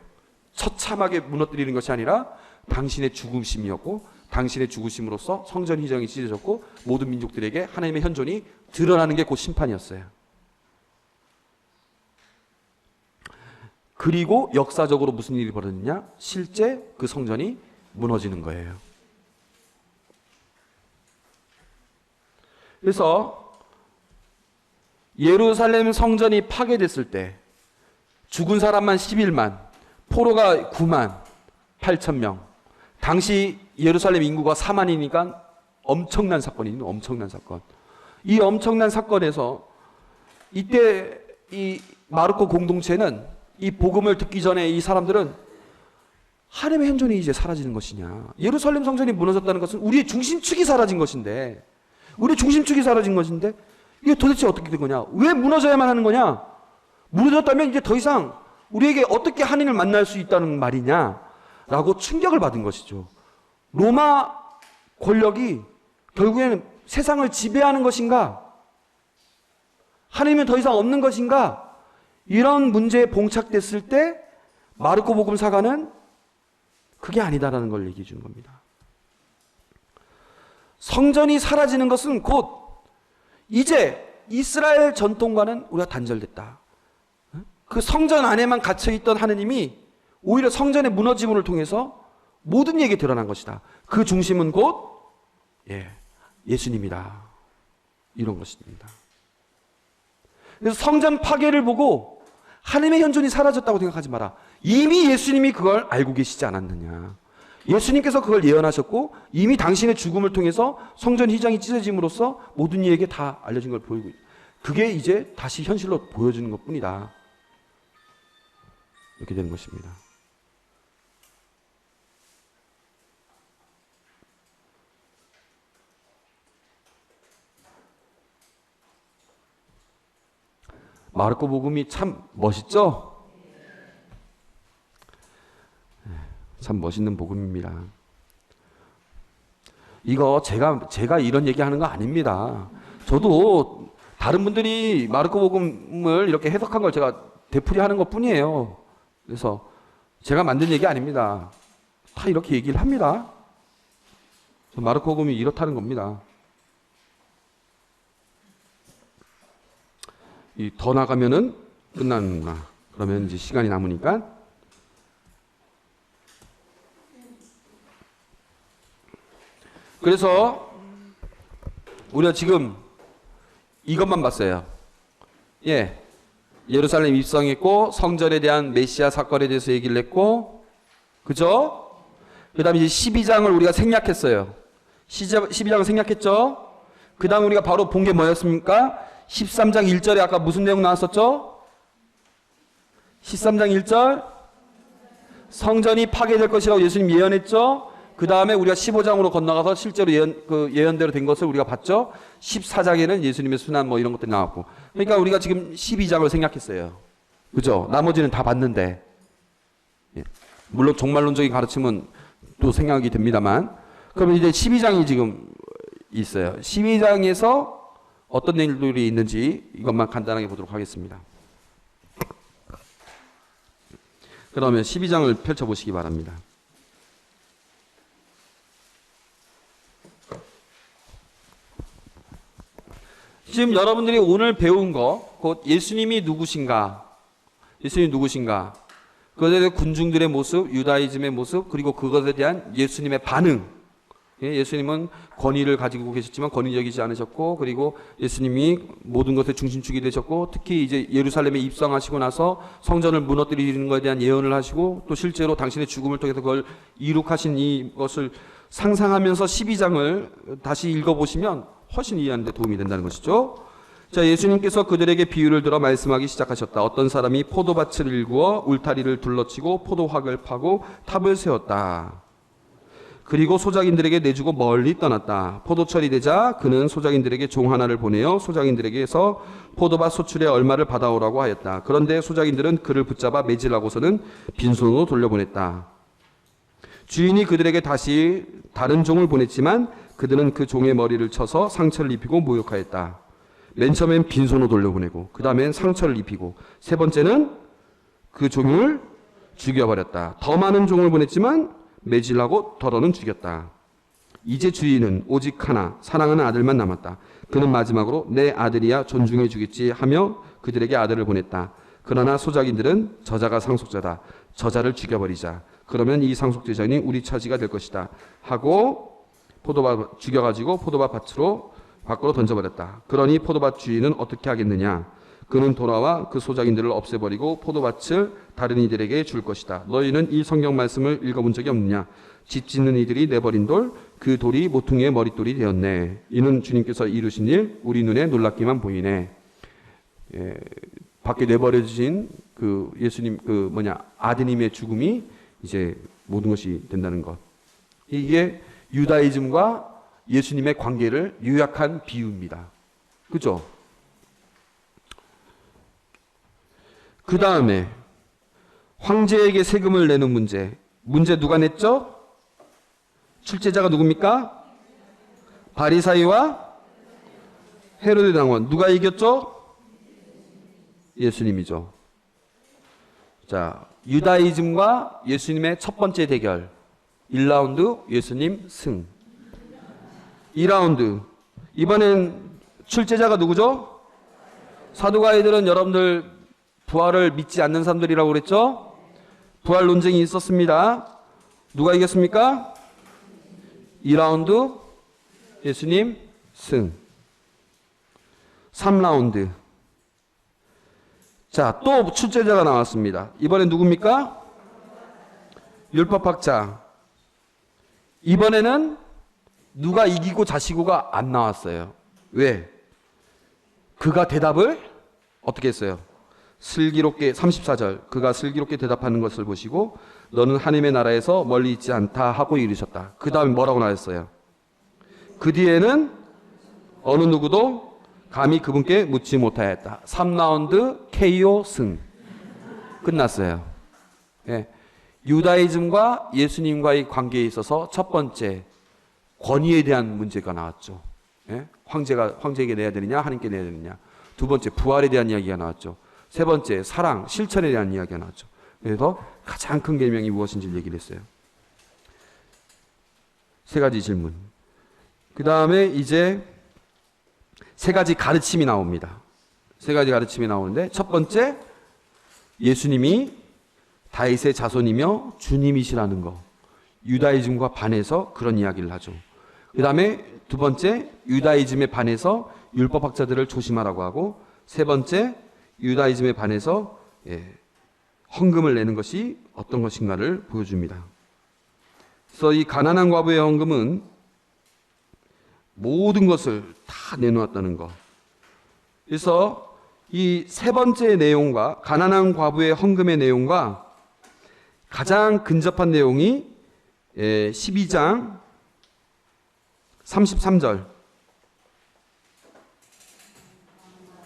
처참하게 무너뜨리는 것이 아니라 당신의 죽으심이었고, 당신의 죽으심으로써 성전 희정이 찢어졌고 모든 민족들에게 하나님의 현존이 드러나는 게 곧 심판이었어요. 그리고 역사적으로 무슨 일이 벌어졌냐? 실제 그 성전이 무너지는 거예요. 그래서 예루살렘 성전이 파괴됐을 때 죽은 사람만 11만, 포로가 9만 8천 명. 당시 예루살렘 인구가 4만이니까 엄청난 사건이에요. 엄청난 사건. 이 엄청난 사건에서 이때 이 마르코 공동체는 이 복음을 듣기 전에 이 사람들은 하나님의 현존이 이제 사라지는 것이냐. 예루살렘 성전이 무너졌다는 것은 우리의 중심축이 사라진 것인데, 이게 도대체 어떻게 된 거냐? 왜 무너져야만 하는 거냐? 무너졌다면 이제 더 이상 우리에게 어떻게 하나님을 만날 수 있다는 말이냐? 라고 충격을 받은 것이죠. 로마 권력이 결국에는 세상을 지배하는 것인가? 하나님은 더 이상 없는 것인가? 이런 문제에 봉착됐을 때 마르코 복음사가는 그게 아니다라는 걸 얘기해 주는 겁니다. 성전이 사라지는 것은 곧 이제 이스라엘 전통과는 우리가 단절됐다. 그 성전 안에만 갇혀있던 하느님이 오히려 성전의 무너짐을 통해서 모든 얘기가 드러난 것이다. 그 중심은 곧 예수님이다. 이런 것입니다. 그래서 성전 파괴를 보고 하나님의 현존이 사라졌다고 생각하지 마라. 이미 예수님이 그걸 알고 계시지 않았느냐. 예수님께서 그걸 예언하셨고 이미 당신의 죽음을 통해서 성전 휘장이 찢어짐으로써 모든 이에게 다 알려진 걸 보이고 있다. 그게 이제 다시 현실로 보여주는 것뿐이다. 이렇게 되는 것입니다. 마르코 복음이 참 멋있죠? 참 멋있는 복음입니다. 이거 제가 이런 얘기하는 거 아닙니다. 저도 다른 분들이 마르코 복음을 이렇게 해석한 걸 제가 되풀이하는 것뿐이에요. 그래서 제가 만든 얘기 아닙니다. 다 이렇게 얘기를 합니다. 마르코 복음이 이렇다는 겁니다. 더 나가면은 끝나는구나. 그러면 이제 시간이 남으니까. 그래서 우리가 지금 이것만 봤어요. 예루살렘 입성했고 성전에 대한 메시아 사건에 대해서 얘기를 했고, 그죠? 그 다음에 이제 12장을 우리가 생략했어요. 12장을 생략했죠? 그 다음 우리가 바로 본 게 뭐였습니까? 13장 1절에 아까 무슨 내용 나왔었죠? 13장 1절 성전이 파괴될 것이라고 예수님 예언했죠? 그 다음에 우리가 15장으로 건너가서 실제로 예언대로 된 것을 우리가 봤죠? 14장에는 예수님의 순환 뭐 이런 것들이 나왔고, 그러니까 우리가 지금 12장을 생략했어요. 그죠? 나머지는 다 봤는데, 물론 종말론적인 가르침은 또 생각이 됩니다만, 그러면 이제 12장이 지금 있어요. 12장에서 어떤 일들이 있는지 이것만 간단하게 보도록 하겠습니다. 그러면 12장을 펼쳐보시기 바랍니다. 지금 여러분들이 오늘 배운 것, 곧 예수님이 누구신가, 예수님이 누구신가, 그것에 대한 군중들의 모습, 유다이즘의 모습, 그리고 그것에 대한 예수님의 반응. 예수님은 권위를 가지고 계셨지만 권위적이지 않으셨고, 그리고 예수님이 모든 것의 중심축이 되셨고, 특히 이제 예루살렘에 입성하시고 나서 성전을 무너뜨리는 것에 대한 예언을 하시고, 또 실제로 당신의 죽음을 통해서 그걸 이룩하신 이것을 상상하면서 12장을 다시 읽어보시면 훨씬 이해하는 데 도움이 된다는 것이죠. 자, 예수님께서 그들에게 비유를 들어 말씀하기 시작하셨다. 어떤 사람이 포도밭을 일구어 울타리를 둘러치고 포도확을 파고 탑을 세웠다. 그리고 소작인들에게 내주고 멀리 떠났다. 포도철이 되자 그는 소작인들에게 종 하나를 보내어 소작인들에게서 포도밭 소출의 얼마를 받아오라고 하였다. 그런데 소작인들은 그를 붙잡아 매질하고서는 빈손으로 돌려보냈다. 주인이 그들에게 다시 다른 종을 보냈지만 그들은 그 종의 머리를 쳐서 상처를 입히고 모욕하였다. 맨 처음엔 빈손으로 돌려보내고, 그 다음엔 상처를 입히고, 세 번째는 그 종을 죽여버렸다. 더 많은 종을 보냈지만 매질하고 더러는 죽였다. 이제 주인은 오직 하나 사랑하는 아들만 남았다. 그는 마지막으로 내 아들이야 존중해 주겠지 하며 그들에게 아들을 보냈다. 그러나 소작인들은 저자가 상속자다. 저자를 죽여버리자. 그러면 이 상속재산이 우리 차지가 될 것이다 하고 포도밭 죽여가지고 포도밭 밖으로 던져버렸다. 그러니 포도밭 주인은 어떻게 하겠느냐? 그는 돌아와 그 소작인들을 없애버리고 포도밭을 다른 이들에게 줄 것이다. 너희는 이 성경 말씀을 읽어본 적이 없느냐? 집 짓는 이들이 내버린 돌, 그 돌이 모퉁이의 머릿돌이 되었네. 이는 주님께서 이루신 일, 우리 눈에 놀랍기만 보이네. 밖에 내버려진 그 예수님 아드님의 죽음이 이제 모든 것이 된다는 것. 이게 유다이즘과 예수님의 관계를 요약한 비유입니다. 그죠? 그 다음에 황제에게 세금을 내는 문제 누가 냈죠? 출제자가 누굽니까? 바리사이와 헤로데 당원. 누가 이겼죠? 예수님이죠. 자, 유다이즘과 예수님의 첫 번째 대결. 1라운드 예수님 승. 2라운드. 이번엔 출제자가 누구죠? 사두가이들은 여러분들 부활을 믿지 않는 사람들이라고 그랬죠? 부활 논쟁이 있었습니다. 누가 이겼습니까? 2라운드 예수님 승. 3라운드. 자, 또 출제자가 나왔습니다. 이번엔 누굽니까? 율법학자. 이번에는 누가 이기고 자시고가 안 나왔어요. 왜? 그가 대답을 어떻게 했어요? 슬기롭게 34절 그가 슬기롭게 대답하는 것을 보시고 너는 하나님의 나라에서 멀리 있지 않다 하고 이르셨다. 그 다음에 뭐라고 나왔어요? 그 뒤에는 어느 누구도 감히 그분께 묻지 못하였다. 3라운드 KO 승. 끝났어요. 예. 유다이즘과 예수님과의 관계에 있어서 첫 번째 권위에 대한 문제가 나왔죠. 예? 황제에게 내야 되느냐, 하나님께 내야 되느냐. 두 번째, 부활에 대한 이야기가 나왔죠. 세 번째, 사랑, 실천에 대한 이야기가 나왔죠. 그래서 가장 큰 계명이 무엇인지 얘기를 했어요. 세 가지 질문. 그 다음에 이제 세 가지 가르침이 나옵니다. 세 가지 가르침이 나오는데, 첫 번째, 예수님이 다윗의 자손이며 주님이시라는 거. 유다이즘과 반해서 그런 이야기를 하죠. 그 다음에 두 번째, 유다이즘에 반해서 율법학자들을 조심하라고 하고, 세 번째, 유다이즘에 반해서 헌금을 내는 것이 어떤 것인가를 보여줍니다. 그래서 이 가난한 과부의 헌금은 모든 것을 다 내놓았다는 것. 그래서 이 세 번째 내용과 가난한 과부의 헌금의 내용과 가장 근접한 내용이 12장 33절.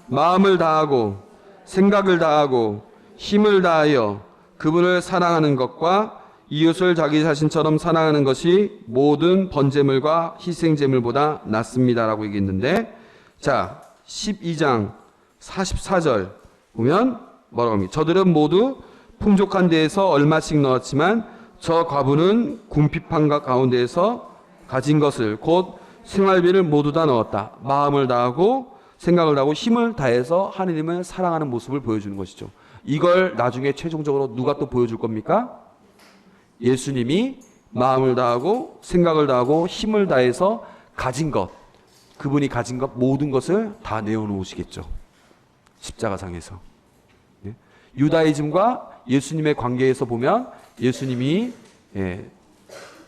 마음을 다하고 생각을 다하고 힘을 다하여 그분을 사랑하는 것과 이웃을 자기 자신처럼 사랑하는 것이 모든 번제물과 희생제물보다 낫습니다라고 얘기했는데, 자, 12장 44절 보면 뭐라고 합니까? 저들은 모두 풍족한 데에서 얼마씩 넣었지만 저 과부는 궁핍한 가운데에서 가진 것을 곧 생활비를 모두 다 넣었다. 마음을 다하고 생각을 다하고 힘을 다해서 하느님을 사랑하는 모습을 보여주는 것이죠. 이걸 나중에 최종적으로 누가 또 보여줄 겁니까? 예수님이 마음을 다하고 생각을 다하고 힘을 다해서 가진 것, 그분이 가진 것 모든 것을 다 내어놓으시겠죠. 십자가상에서. 네? 유다이즘과 예수님의 관계에서 보면 예수님이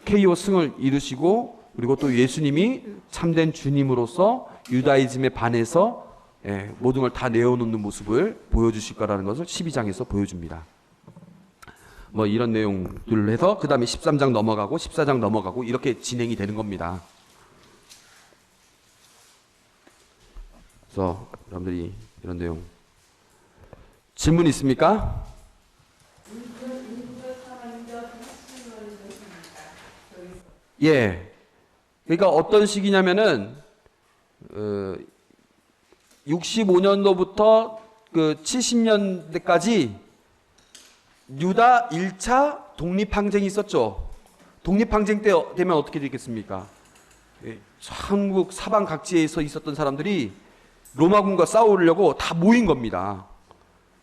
KO 승을 이루시고 그리고 또 예수님이 참된 주님으로서 유다이즘에 반해서 모든 걸 다 내어놓는 모습을 보여주실 거라는 것을 12장에서 보여줍니다. 뭐 이런 내용들을 해서 그 다음에 13장 넘어가고 14장 넘어가고 이렇게 진행이 되는 겁니다. 그래서 여러분들이 이런 내용 질문 있습니까? 예. 그러니까 어떤 시기냐면은 65년도부터 그 70년대까지 유다 1차 독립항쟁이 있었죠. 독립항쟁 때 되면 어떻게 되겠습니까? 한국 사방 각지에서 있었던 사람들이 로마군과 싸우려고 다 모인 겁니다.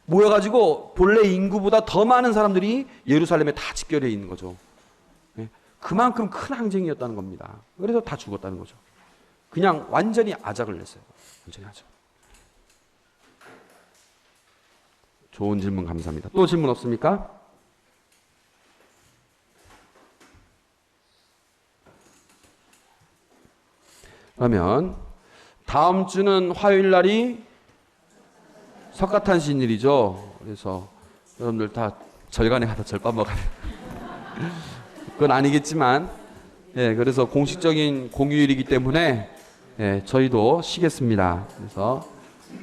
모여가지고 본래 인구보다 더 많은 사람들이 예루살렘에 다 집결해 있는 거죠. 그만큼 큰 항쟁이었다는 겁니다. 그래서 다 죽었다는 거죠. 그냥 완전히 아작을 냈어요. 완전히 아작. 좋은 질문 감사합니다. 또 질문 없습니까? 그러면 다음 주는 화요일 날이 석가탄신일이죠. 그래서 여러분들 다 절간에 가서 절밥 먹어야 돼요. 그건 아니겠지만, 그래서 공식적인 공휴일이기 때문에 저희도 쉬겠습니다. 그래서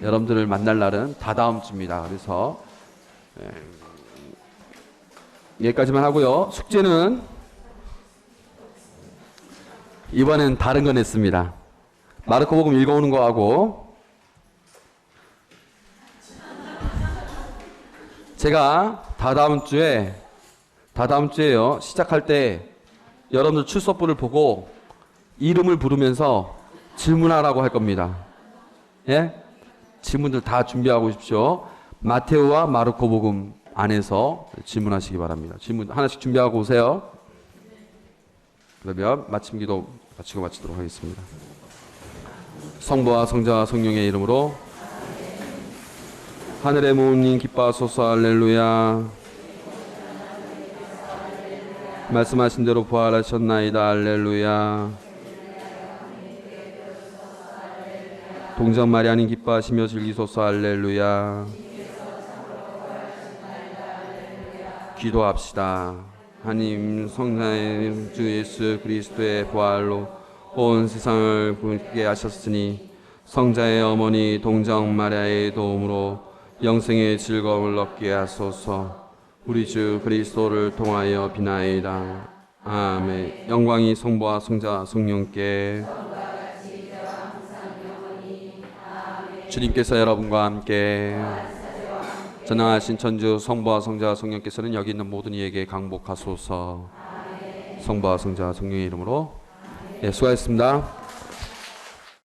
여러분들을 만날 날은 다다음 주입니다. 그래서 여기까지만 하고요. 숙제는 이번엔 다른 거 냈습니다. 마르코복음 읽어오는 거 하고 제가 다다음 주에요. 시작할 때 여러분들 출석부를 보고 이름을 부르면서 질문하라고 할 겁니다. 예? 질문들 다 준비하고 오십시오. 마테오와 마르코복음 안에서 질문하시기 바랍니다. 질문 하나씩 준비하고 오세요. 그러면 마침 기도 마치도록 하겠습니다. 성부와 성자와 성령의 이름으로 하늘의 모님 기뻐하소서. 할렐루야. 말씀하신 대로 부활하셨나이다. 할렐루야. 동정 마리아님 기뻐하시며 즐기소서. 할렐루야. 기도합시다. 하나님 성자의 주 예수 그리스도의 부활로 온 세상을 부르게 하셨으니 성자의 어머니 동정 마리아의 도움으로 영생의 즐거움을 얻게 하소서. 우리 주 그리스도를 통하여 비나이다. 아멘. 영광이 성부와 성자 성령께 주님께서 여러분과 함께 전능하신 천주 성부와 성자 성령께서는 여기 있는 모든 이에게 강복하소서. 성부와 성자 성령의 이름으로 수고하셨습니다.